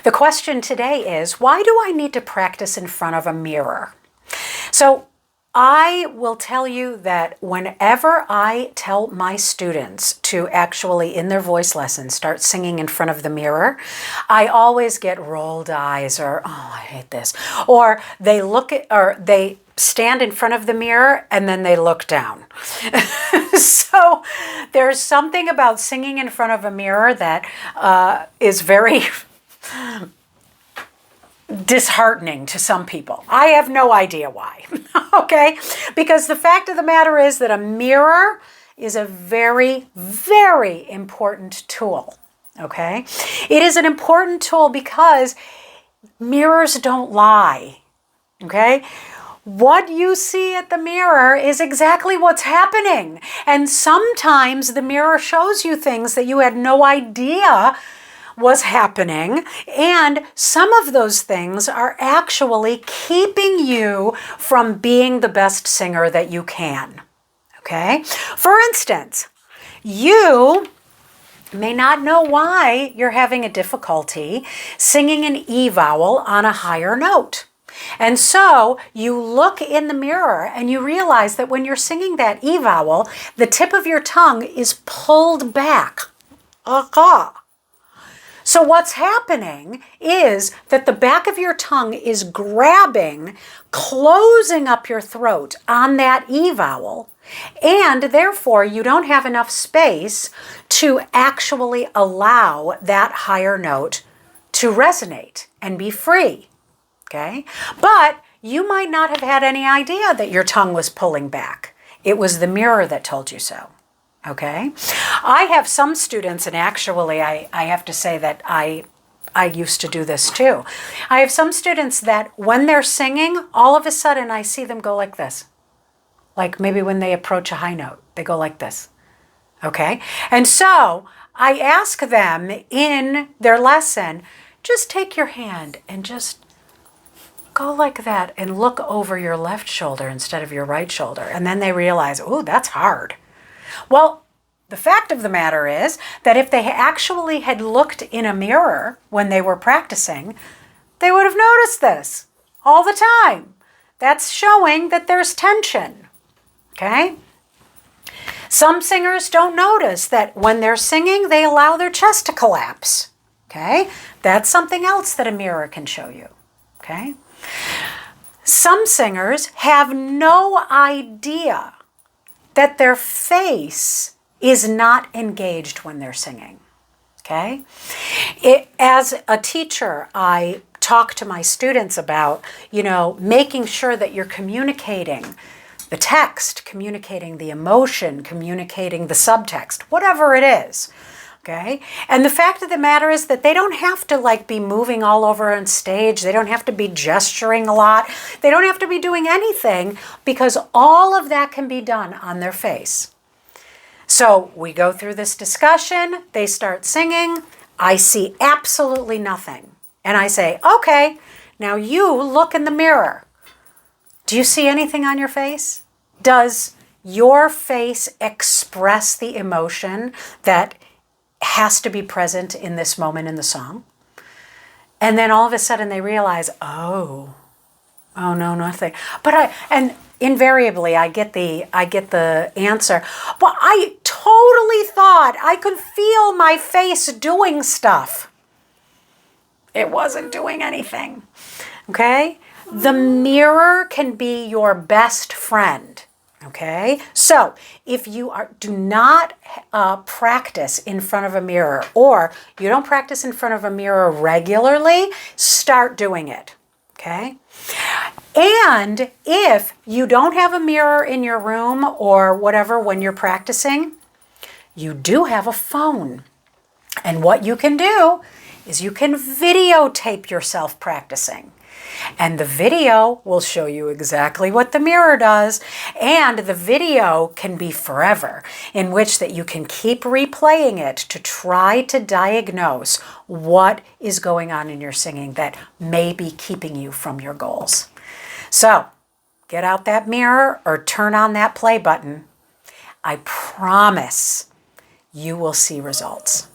The question today is, why do I need to practice in front of a mirror? So I will tell you that whenever I tell my students to actually, in their voice lessons, start singing in front of the mirror, I always get rolled eyes or, oh, I hate this. Or they stand in front of the mirror and then they look down. So there's something about singing in front of a mirror that is very disheartening to some people. I have no idea why, okay? Because the fact of the matter is that a mirror is a very, very important tool, okay? It is an important tool because mirrors don't lie, okay? What you see at the mirror is exactly what's happening. And sometimes the mirror shows you things that you had no idea was happening, and some of those things are actually keeping you from being the best singer that you can, okay? For instance, you may not know why you're having a difficulty singing an E vowel on a higher note. And so you look in the mirror and you realize that when you're singing that E vowel, the tip of your tongue is pulled back. So what's happening is that the back of your tongue is grabbing, closing up your throat on that E vowel, and therefore you don't have enough space to actually allow that higher note to resonate and be free, okay? But you might not have had any idea that your tongue was pulling back. It was the mirror that told you so. Okay, I have some students, and actually I have to say that I used to do this too. I have some students that when they're singing, all of a sudden I see them go like this. Like maybe when they approach a high note, they go like this. Okay, and so I ask them in their lesson, just take your hand and just go like that and look over your left shoulder instead of your right shoulder. And then they realize, oh, that's hard. Well, the fact of the matter is that if they actually had looked in a mirror when they were practicing, they would have noticed this all the time. That's showing that there's tension, okay? Some singers don't notice that when they're singing, they allow their chest to collapse, okay? That's something else that a mirror can show you, okay? Some singers have no idea that their face is not engaged when they're singing, okay? As a teacher, I talk to my students about, making sure that you're communicating the text, communicating the emotion, communicating the subtext, whatever it is, okay? And the fact of the matter is that they don't have to be moving all over on stage. They don't have to be gesturing a lot. They don't have to be doing anything because all of that can be done on their face. So we go through this discussion. They start singing. I see absolutely nothing. And I say, okay, now you look in the mirror. Do you see anything on your face? Does your face express the emotion that has to be present in this moment in the song? And then all of a sudden they realize, oh no, nothing. And invariably I get the answer, well, I totally thought I could feel my face doing stuff. It wasn't doing anything, okay? The mirror can be your best friend, okay? So if you do not practice in front of a mirror, or you don't practice in front of a mirror regularly, start doing it, okay? And if you don't have a mirror in your room or whatever when you're practicing, you do have a phone. And what you can do is you can videotape yourself practicing. And the video will show you exactly what the mirror does. And the video can be forever, in which that you can keep replaying it to try to diagnose what is going on in your singing that may be keeping you from your goals. So get out that mirror or turn on that play button. I promise you will see results.